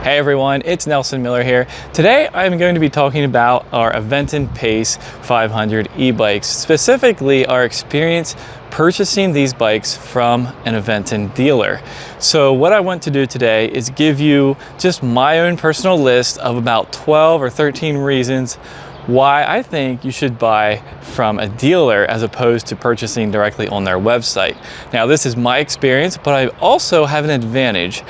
Hey everyone, it's Nelson Miller here. Today I'm going to be talking about our Aventon Pace 500 e-bikes, specifically our experience purchasing these bikes from an Aventon dealer. So what I want to do today is give you just my own personal list of about 12 or 13 reasons why I think you should buy from a dealer as opposed to purchasing directly on their website. Now this is my experience, but I also have an advantage.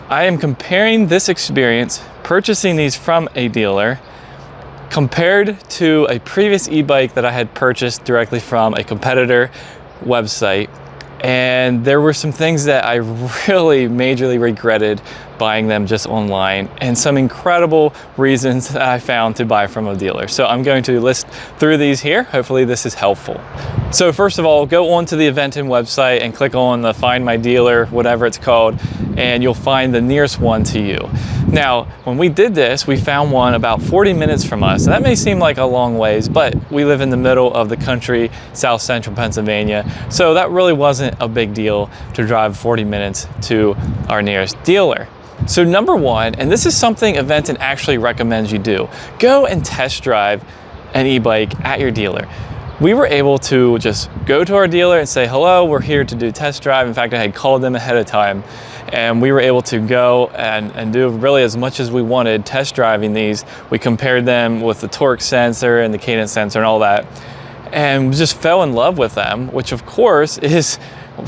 I am comparing this experience purchasing these from a dealer compared to a previous e-bike that I had purchased directly from a competitor website. And there were some things that I really majorly regretted buying them just online, and some incredible reasons that I found to buy from a dealer. So I'm going to list through these here. Hopefully this is helpful. So first of all, go onto the Aventon website and click on the Find My Dealer, whatever it's called, and you'll find the nearest one to you. Now, when we did this, we found one about 40 minutes from us. That may seem like a long ways, but we live in the middle of the country, South Central Pennsylvania. So that really wasn't a big deal to drive 40 minutes to our nearest dealer. So number one, and this is something Aventon actually recommends you do, go and test drive an e-bike at your dealer. We were able to just go to our dealer and say, hello, we're here to do test drive. In fact, I had called them ahead of time, and we were able to go and do really as much as we wanted test driving these. We compared them with the torque sensor and the cadence sensor and all that, and just fell in love with them, which of course is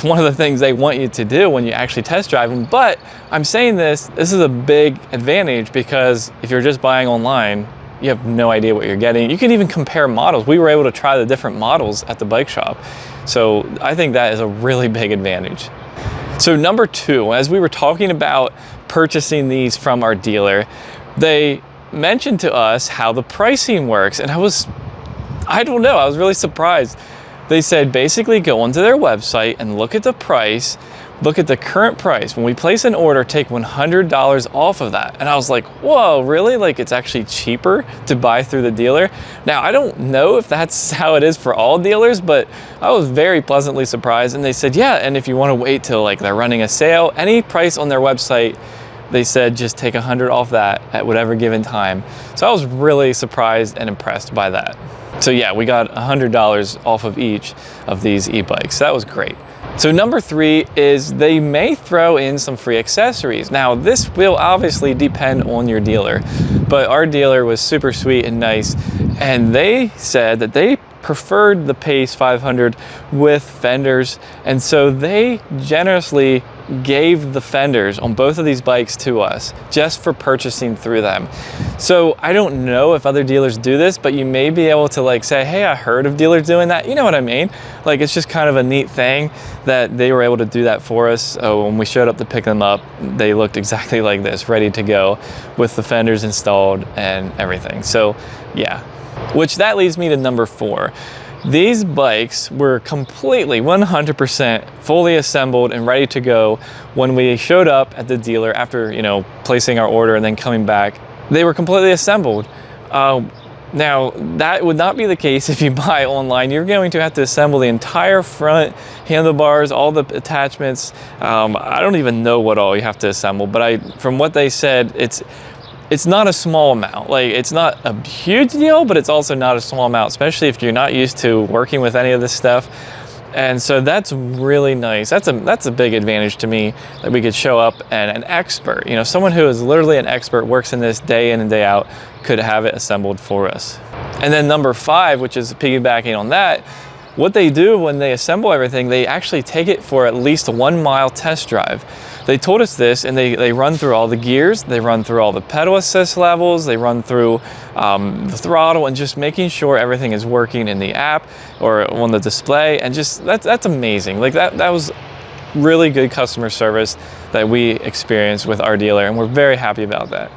one of the things they want you to do when you actually test drive them. But I'm saying this is a big advantage, because if you're just buying online, you have no idea what you're getting. You can even compare models. We were able to try the different models at the bike shop. So I think that is a really big advantage. So number two, as we were talking about purchasing these from our dealer, they mentioned to us how the pricing works. And I was really surprised. They said basically go onto their website and look at the price, look at the current price. When we place an order, take $100 off of that. And I was like, whoa, really? Like, it's actually cheaper to buy through the dealer? Now, I don't know if that's how it is for all dealers, but I was very pleasantly surprised. And they said, yeah, and if you want to wait till like they're running a sale, any price on their website, they said just take $100 off that at whatever given time. So I was really surprised and impressed by that. So yeah, we got $100 off of each of these e-bikes. That was great. So number three is they may throw in some free accessories. Now this will obviously depend on your dealer, but our dealer was super sweet and nice, and they said that they preferred the Pace 500 with fenders, and so they generously gave the fenders on both of these bikes to us just for purchasing through them. So I don't know if other dealers do this, but you may be able to like say, hey, I heard of dealers doing that. You know what I mean? Like, it's just kind of a neat thing that they were able to do that for us. So when we showed up to pick them up, they looked exactly like this, ready to go with the fenders installed and everything. So yeah, which that leads me to number four. These bikes were completely 100% fully assembled and ready to go when we showed up at the dealer after, placing our order and then coming back. They were completely assembled. Now, that would not be the case if you buy online. You're going to have to assemble the entire front handlebars, all the attachments. I don't even know what all you have to assemble, but from what they said, it's not a small amount. Like, it's not a huge deal, but it's also not a small amount, especially if you're not used to working with any of this stuff. And so that's really nice. That's a big advantage to me, that we could show up and an expert, someone who is literally an expert, works in this day in and day out, could have it assembled for us. And then number five, which is piggybacking on that, what they do when they assemble everything, they actually take it for at least a 1 mile test drive. They told us this, and they run through all the gears, they run through all the pedal assist levels, they run through the throttle, and just making sure everything is working in the app or on the display. And just that's amazing. Like that was really good customer service that we experienced with our dealer, and we're very happy about that.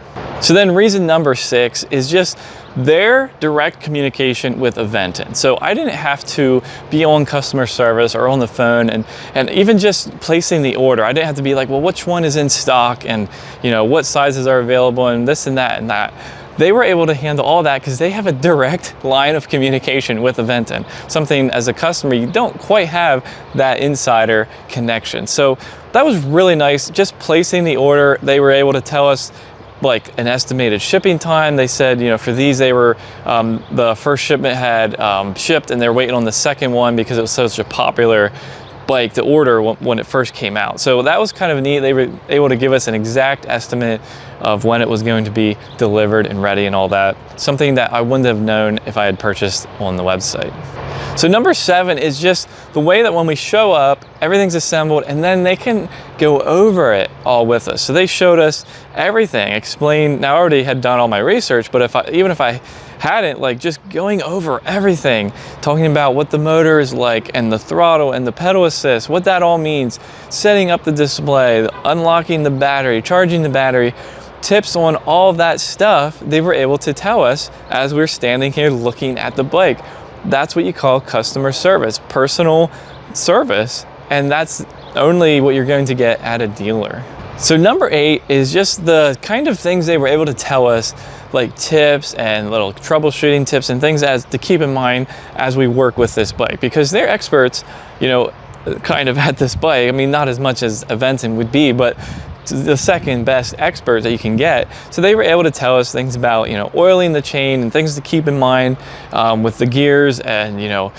So then reason number six is just their direct communication with Aventon. So I didn't have to be on customer service or on the phone, and even just placing the order, I didn't have to be like, well, which one is in stock, and what sizes are available, and this and that and that. They were able to handle all that because they have a direct line of communication with Aventon. Something as a customer, you don't quite have that insider connection. So that was really nice. Just placing the order, they were able to tell us like an estimated shipping time. They said, you know, for these, they were, the first shipment had shipped and they're waiting on the second one because it was such a popular bike to order when it first came out. So that was kind of neat. They were able to give us an exact estimate of when it was going to be delivered and ready and all that. Something that I wouldn't have known if I had purchased on the website. So number 7 is just the way that when we show up, everything's assembled and then they can go over it all with us. So they showed us everything, explained. Now I already had done all my research, but even if I hadn't, like just going over everything, talking about what the motor is like and the throttle and the pedal assist, what that all means, setting up the display, unlocking the battery, charging the battery, tips on all that stuff, they were able to tell us as we were standing here looking at the bike. That's what you call customer service, personal service, and that's only what you're going to get at a dealer. So number 8 is just the kind of things they were able to tell us, like tips and little troubleshooting tips and things as to keep in mind as we work with this bike, because they're experts, you know, kind of at this bike. I mean, not as much as Aventon would be, but the second best expert that you can get. So they were able to tell us things about, you know, oiling the chain and things to keep in mind with the gears, and, you know,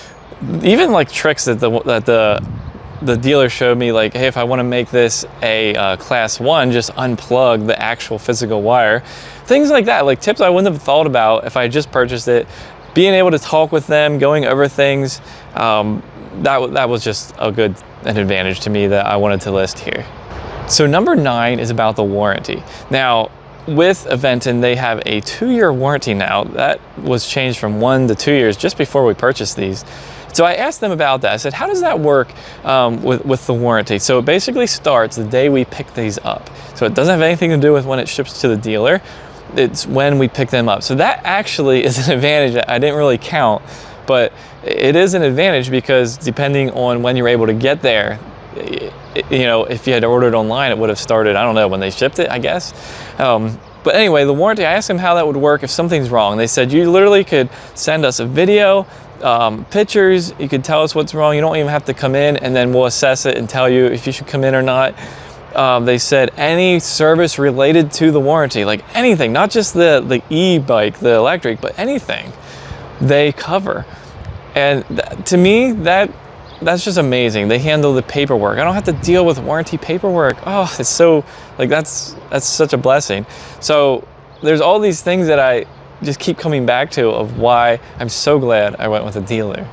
even like tricks that the dealer showed me, like, hey, if I want to make this a class 1, just unplug the actual physical wire. Things like that, like tips I wouldn't have thought about if I just purchased it. Being able to talk with them, going over things, that was just an advantage to me that I wanted to list here. So number 9 is about the warranty. Now, with Aventon, they have a 2-year warranty now. That was changed from 1 to 2 years just before we purchased these. So I asked them about that. I said, how does that work with the warranty? So it basically starts the day we pick these up. So it doesn't have anything to do with when it ships to the dealer. It's when we pick them up. So that actually is an advantage that I didn't really count, but it is an advantage because depending on when you're able to get there, you know, if you had ordered online, it would have started, I don't know, when they shipped it, I guess. But anyway, the warranty, I asked them how that would work if something's wrong. They said you literally could send us a video, pictures, you could tell us what's wrong. You don't even have to come in, and then we'll assess it and tell you if you should come in or not. They said any service related to the warranty, like anything, not just the e-bike, the electric, but anything, they cover. And to me, that's just amazing. They handle the paperwork. I don't have to deal with warranty paperwork. Oh, it's so, like, that's such a blessing. So there's all these things that I just keep coming back to of why I'm so glad I went with a dealer.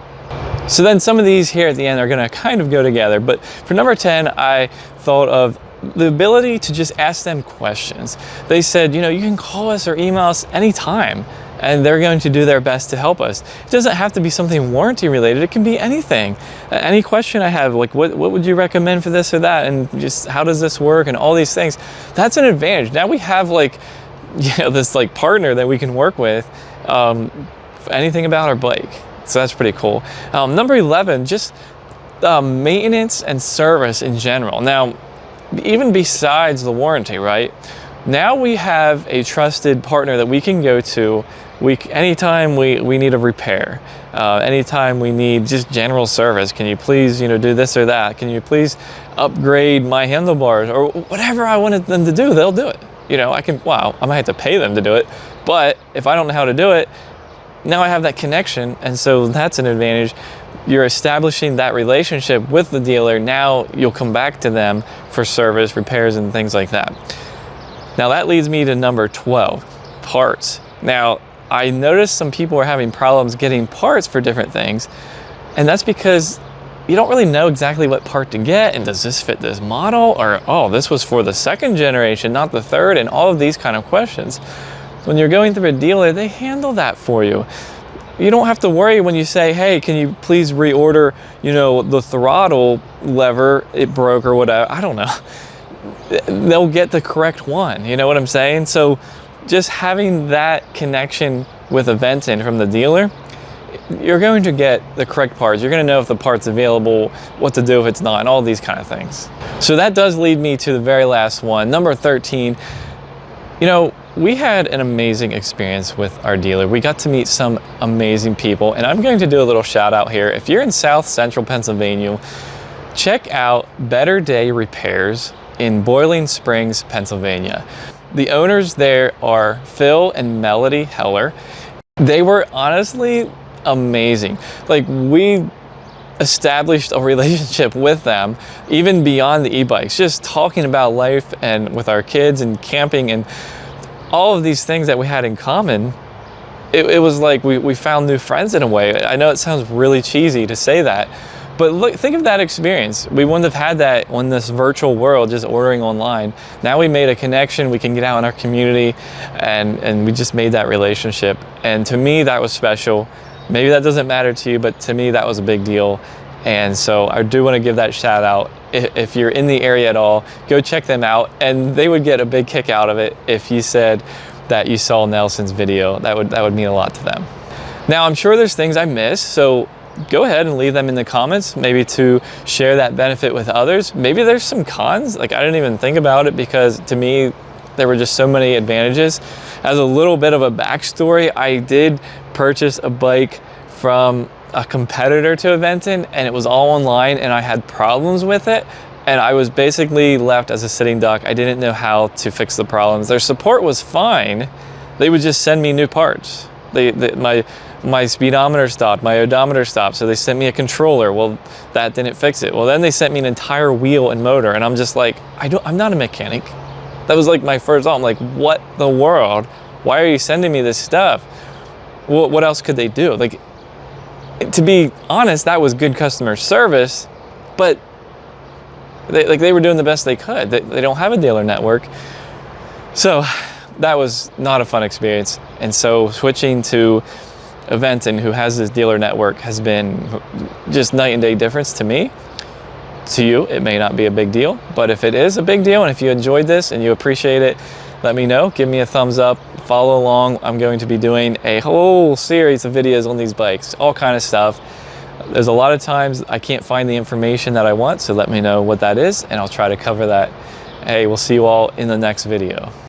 So then some of these here at the end are gonna kind of go together, but for number 10, I thought of the ability to just ask them questions. They said, you know, you can call us or email us anytime, and they're going to do their best to help us. It doesn't have to be something warranty related. It can be anything. Any question I have, like what would you recommend for this or that, and just how does this work, and all these things. That's an advantage. Now we have, like, you know, this like partner that we can work with for anything about our bike. So that's pretty cool. Number 11, just maintenance and service in general. Now, even besides the warranty, right? Now we have a trusted partner that we can go to anytime we need a repair, anytime we need just general service. Can you please, you know, do this or that? Can you please upgrade my handlebars, or whatever I wanted them to do, they'll do it. You know, I might have to pay them to do it, but if I don't know how to do it, now I have that connection, and so that's an advantage. You're establishing that relationship with the dealer. Now you'll come back to them for service, repairs, and things like that. Now that leads me to number 12, parts. Now, I noticed some people are having problems getting parts for different things, and that's because you don't really know exactly what part to get, and does this fit this model, or, oh, this was for the 2nd generation, not the 3rd, and all of these kind of questions. When you're going through a dealer, they handle that for you. You don't have to worry when you say, hey, can you please reorder, you know, the throttle lever, it broke or whatever, I don't know. They'll get the correct one, you know what I'm saying? So just having that connection with Aventon from the dealer, you're going to get the correct parts. You're going to know if the part's available, what to do if it's not, and all these kind of things. So that does lead me to the very last one, number 13. You know, we had an amazing experience with our dealer. We got to meet some amazing people, and I'm going to do a little shout out here. If you're in South Central Pennsylvania, check out Better Day Repairs in Boiling Springs, Pennsylvania. The owners there are Phil and Melody Heller. They were honestly amazing. Like, we established a relationship with them even beyond the e-bikes, just talking about life and with our kids and camping and all of these things that we had in common. It was like we found new friends in a way. I know it sounds really cheesy to say that, but look, think of that experience. We wouldn't have had that in this virtual world, just ordering online. Now we made a connection, we can get out in our community, and we just made that relationship. And to me, that was special. Maybe that doesn't matter to you, but to me, that was a big deal. And so I do want to give that shout out. If you're in the area at all, go check them out. And they would get a big kick out of it if you said that you saw Nelson's video. That would mean a lot to them. Now, I'm sure there's things I missed, so go ahead and leave them in the comments, maybe to share that benefit with others. Maybe there's some cons, like I didn't even think about it, because to me, there were just so many advantages. As a little bit of a backstory, I did purchase a bike from a competitor to Aventon, and it was all online, and I had problems with it, and I was basically left as a sitting duck. I didn't know how to fix the problems. Their support was fine. They would just send me new parts. My speedometer stopped, my odometer stopped, so they sent me a controller. Well, that didn't fix it. Well, then they sent me an entire wheel and motor, and I'm just like, I'm not a mechanic. That was like my first thought. I'm like, what the world? Why are you sending me this stuff? Well, what else could they do? Like, to be honest, that was good customer service, but they were doing the best they could. They don't have a dealer network. So that was not a fun experience. And so switching to Aventon, who has this dealer network, has been just night and day difference to me. To you, it may not be a big deal, but if it is a big deal, and if you enjoyed this and you appreciate it, let me know. Give me a thumbs up, follow along. I'm going to be doing a whole series of videos on these bikes, all kind of stuff. There's a lot of times I can't find the information that I want, so let me know what that is, and I'll try to cover that. Hey, we'll see you all in the next video.